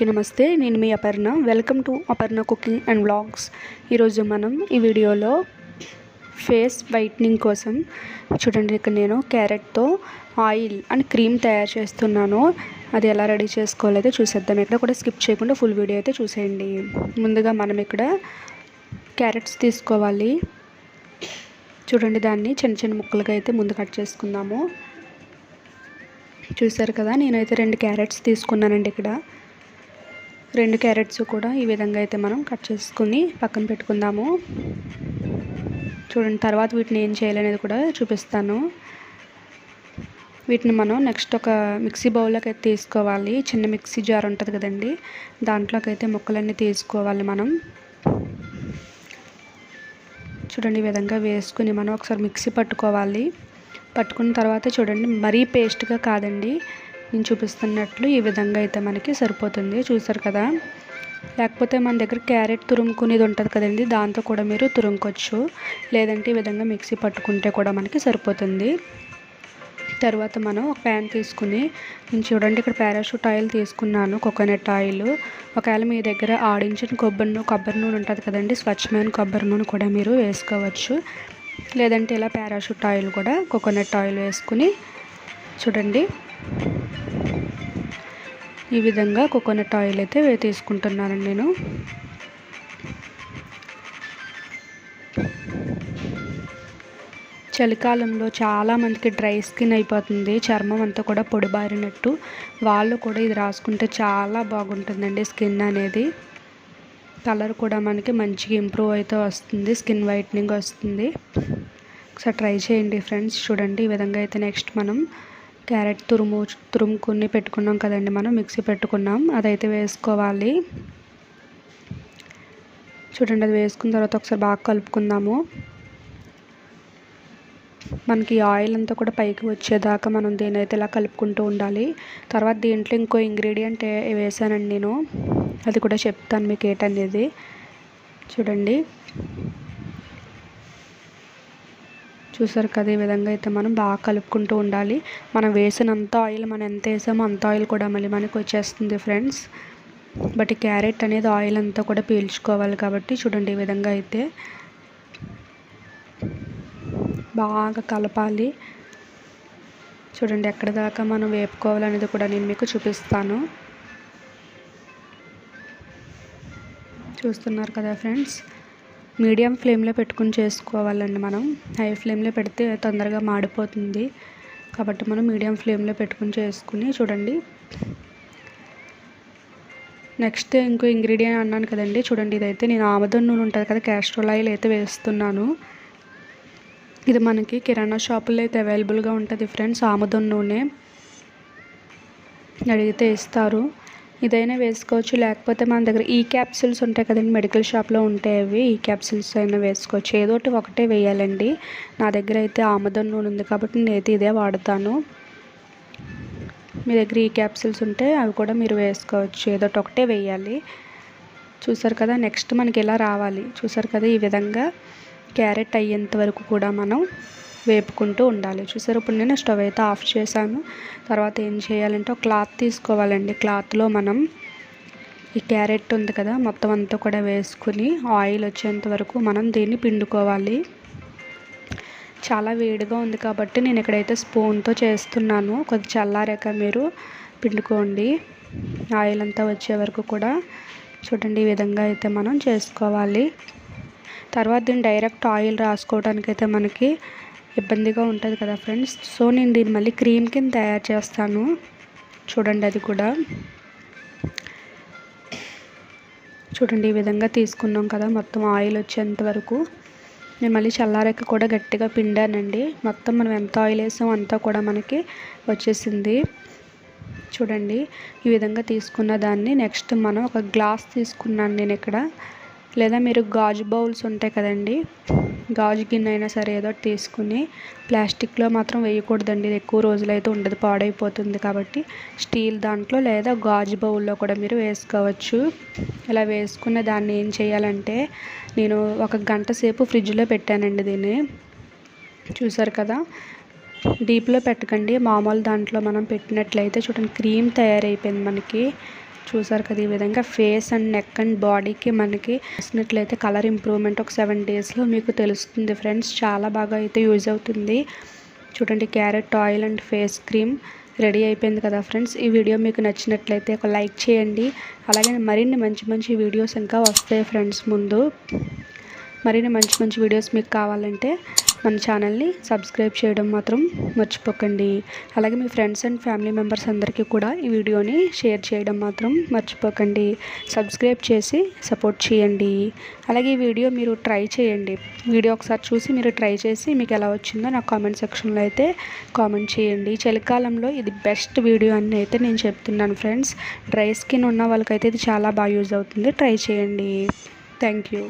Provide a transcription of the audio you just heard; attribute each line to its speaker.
Speaker 1: నమస్తే, నేను మీ Aparna. Welcome to Aparna cooking and vlogs. ఈరోజు మనం ఈ వీడియోలో ఫేస్ వైట్నింగ్ కోసం చూడండి, ఇక్కడ నేను క్యారెట్తో ఆయిల్ అండ్ క్రీమ్ తయారు చేస్తున్నాను. అది ఎలా రెడీ చేసుకోవాలైతే చూసేద్దాం. ఇక్కడ కూడా స్కిప్ చేయకుండా ఫుల్ వీడియో అయితే చూసేయండి. ముందుగా మనం ఇక్కడ క్యారెట్స్ తీసుకోవాలి. చూడండి, దాన్ని చిన్న చిన్న ముక్కలుగా అయితే ముందు కట్ చేసుకుందాము. చూసారు కదా, నేనైతే 2 క్యారెట్స్ తీసుకున్నానండి. ఇక్కడ 2 క్యారెట్స్ కూడా ఈ విధంగా అయితే మనం కట్ చేసుకుని పక్కన పెట్టుకుందాము. చూడండి, తర్వాత వీటిని ఏం చేయాలనేది కూడా చూపిస్తాను. వీటిని మనం నెక్స్ట్ ఒక మిక్సీ బౌల్లోకి అయితే తీసుకోవాలి. చిన్న మిక్సీ జార్ ఉంటుంది కదండి, దాంట్లోకి అయితే ముక్కలన్నీ తీసుకోవాలి మనం. చూడండి, ఈ విధంగా వేసుకుని మనం ఒకసారి మిక్సీ పట్టుకోవాలి. పట్టుకున్న తర్వాత చూడండి, మరీ పేస్ట్గా కాదండి, నేను చూపిస్తున్నట్లు ఈ విధంగా అయితే మనకి సరిపోతుంది. చూసారు కదా, లేకపోతే మన దగ్గర క్యారెట్ తురుముకునేది ఉంటుంది కదండి, దాంతో కూడా మీరు తురుముకోవచ్చు. లేదంటే ఈ విధంగా మిక్సీ పట్టుకుంటే కూడా మనకి సరిపోతుంది. తర్వాత మనం ఒక ప్యాన్ తీసుకుని, నేను చూడండి ఇక్కడ పారాషూట్ ఆయిల్ తీసుకున్నాను, కోకోనట్ ఆయిల్. ఒకవేళ మీ దగ్గర ఆడించిన కొబ్బరి నూనె ఉంటుంది కదండి, స్వచ్ఛమైన కొబ్బరి నూనె కూడా మీరు వేసుకోవచ్చు. లేదంటే ఇలా పారాషూట్ ఆయిల్ కూడా, కోకోనట్ ఆయిల్ వేసుకుని చూడండి ఈ విధంగా కోకోనట్ ఆయిల్ అయితే తీసుకుంటున్నానండి నేను. చలికాలంలో చాలామందికి డ్రై స్కిన్ అయిపోతుంది, చర్మం అంతా కూడా పొడిబారినట్టు. వాళ్ళు కూడా ఇది రాసుకుంటే చాలా బాగుంటుందండి. స్కిన్ అనేది కలర్ కూడా మనకి మంచిగా ఇంప్రూవ్ అయితే వస్తుంది, స్కిన్ వైట్నింగ్ వస్తుంది. ఒకసారి ట్రై చేయండి ఫ్రెండ్స్. చూడండి, ఈ విధంగా అయితే నెక్స్ట్ మనం క్యారెట్ తురుముకుని పెట్టుకున్నాం కదండి, మనం మిక్సీ పెట్టుకున్నాం, అదైతే వేసుకోవాలి. చూడండి, అది వేసుకున్న తర్వాత ఒకసారి బాగా కలుపుకుందాము. మనకి ఆయిల్ అంతా కూడా పైకి వచ్చేదాకా మనం దీని అయితే ఇలా కలుపుకుంటూ ఉండాలి. తర్వాత దీంట్లో ఇంకో ఇంగ్రీడియంట్ వేసానండి నేను, అది కూడా చెప్తాను మీకు ఏంటనేది. చూడండి, చూసారు కదా, ఈ విధంగా అయితే మనం బాగా కలుపుకుంటూ ఉండాలి. మనం వేసినంత ఆయిల్, మనం ఎంత వేసామో అంత ఆయిల్ కూడా మళ్ళీ మనకి వచ్చేస్తుంది ఫ్రెండ్స్. బట్ ఈ క్యారెట్ అనేది ఆయిల్ అంతా కూడా పీల్చుకోవాలి కాబట్టి చూడండి, ఈ విధంగా అయితే బాగా కలపాలి. చూడండి, ఎక్కడి దాకా మనం వేపుకోవాలనేది కూడా నేను మీకు చూపిస్తాను. చూస్తున్నారు కదా ఫ్రెండ్స్, మీడియం ఫ్లేమ్లో పెట్టుకుని చేసుకోవాలండి. మనం హై ఫ్లేమ్లో పెడితే తొందరగా మాడిపోతుంది కాబట్టి మనం మీడియం ఫ్లేమ్లో పెట్టుకుని చేసుకుని చూడండి. నెక్స్ట్ ఇంకో ఇంగ్రీడియంట్ అన్నాను కదండి, చూడండి, ఇదైతే నేను ఆముదం నూనె ఉంటుంది కదా, క్యాస్ట్రోల్ ఆయిల్ అయితే వేస్తున్నాను. ఇది మనకి కిరాణా షాపుల్లో అయితే అవైలబుల్గా ఉంటుంది ఫ్రెండ్స్. ఆముదం నూనె అడిగితే ఇస్తారు, ఇదైనా వేసుకోవచ్చు. లేకపోతే మన దగ్గర ఈ క్యాప్సిల్స్ ఉంటాయి కదండి, మెడికల్ షాప్లో ఉంటాయి, అవి ఈ క్యాప్సిల్స్ అయినా వేసుకోవచ్చు. ఏదో ఒకటే వేయాలండి. నా దగ్గర అయితే ఆముదం నూనె ఉంది కాబట్టి నేనైతే ఇదే వాడతాను. మీ దగ్గర ఈ క్యాప్సిల్స్ ఉంటే అవి కూడా మీరు వేసుకోవచ్చు, ఏదో ఒకటే వేయాలి. చూసారు కదా, నెక్స్ట్ మనకి ఇలా రావాలి. చూసారు కదా, ఈ విధంగా క్యారెట్ అయ్యేంత వరకు కూడా మనం వేపుకుంటూ ఉండాలి. చూసారు, ఇప్పుడు నేను స్టవ్ అయితే ఆఫ్ చేశాను. తర్వాత ఏం చేయాలంటే ఒక క్లాత్ తీసుకోవాలండి. క్లాత్లో మనం ఈ క్యారెట్ ఉంది కదా మొత్తం అంతా కూడా వేసుకుని ఆయిల్ వచ్చేంత వరకు మనం దీన్ని పిండుకోవాలి. చాలా వేడిగా ఉంది కాబట్టి నేను ఇక్కడైతే స్పూన్తో చేస్తున్నాను. కొద్ది చల్లారాక మీరు పిండుకోండి, ఆయిల్ అంతా వచ్చే వరకు కూడా. చూడండి, ఈ విధంగా అయితే మనం చేసుకోవాలి. తర్వాత దీన్ని డైరెక్ట్ ఆయిల్ రాసుకోవడానికి అయితే మనకి ఇబ్బందిగా ఉంటుంది కదా ఫ్రెండ్స్. సో నేను దీన్ని మళ్ళీ క్రీమ్ కింద తయారు చేస్తాను. చూడండి, అది కూడా చూడండి, ఈ విధంగా తీసుకున్నాం కదా మొత్తం ఆయిల్ వచ్చేంత వరకు. నేను మళ్ళీ చల్లారాక కూడా గట్టిగా పిండానండి. మొత్తం మనం ఎంత ఆయిల్ వేసామో అంతా కూడా మనకి వచ్చేసింది. చూడండి, ఈ విధంగా తీసుకున్న దాన్ని నెక్స్ట్ మనం ఒక గ్లాస్ తీసుకున్నాను నేను ఇక్కడ. లేదా మీరు గాజు బౌల్స్ ఉంటాయి కదండి, గాజు గిన్నె అయినా సరే ఏదో తీసుకుని, ప్లాస్టిక్లో మాత్రం వేయకూడదండి, ఇది ఎక్కువ రోజులైతే ఉండదు, పాడైపోతుంది. కాబట్టి స్టీల్ దాంట్లో లేదా గాజు బౌల్లో కూడా మీరు వేసుకోవచ్చు. ఇలా వేసుకున్న దాన్ని ఏం చేయాలంటే, నేను 1 గంట సేపు ఫ్రిడ్జ్లో పెట్టానండి దీన్ని. చూసారు కదా, డీప్లో పెట్టకండి, మామూలు దాంట్లో మనం పెట్టినట్లయితే చూడండి క్రీమ్ తయారైపోయింది మనకి. చూసారు కదా, ఈ విధంగా ఫేస్ అండ్ నెక్ అండ్ బాడీకి మనకి చూసినట్లయితే కలర్ ఇంప్రూవ్మెంట్ ఒక 7 డేస్లో మీకు తెలుస్తుంది ఫ్రెండ్స్. చాలా బాగా అయితే యూజ్ అవుతుంది. చూడండి, carrot oil and face cream ready అయిపోయింది కదా ఫ్రెండ్స్. ఈ వీడియో మీకు నచ్చినట్లయితే ఒక లైక్ చేయండి. అలాగే మరిన్ని మంచి మంచి వీడియోస్ ఇంకా వస్తాయి ఫ్రెండ్స్. ముందు మరిన్ని మంచి మంచి వీడియోస్ మీకు కావాలంటే మన ఛానల్ని సబ్స్క్రైబ్ చేయడం మాత్రం మర్చిపోకండి. అలాగే మీ ఫ్రెండ్స్ అండ్ ఫ్యామిలీ మెంబర్స్ అందరికీ కూడా ఈ వీడియోని షేర్ చేయడం మాత్రం మర్చిపోకండి. సబ్స్క్రైబ్ చేసి సపోర్ట్ చేయండి. అలాగే ఈ వీడియో మీరు ట్రై చేయండి. వీడియో ఒకసారి చూసి మీరు ట్రై చేసి మీకు ఎలా వచ్చిందో నాకు కామెంట్ సెక్షన్లో అయితే కామెంట్ చేయండి. చలికాలంలో ఇది బెస్ట్ వీడియో అని అయితే నేను చెప్తున్నాను ఫ్రెండ్స్. డ్రై స్కిన్ ఉన్న వాళ్ళకైతే ఇది చాలా బాగా యూజ్ అవుతుంది. ట్రై చేయండి. Thank you.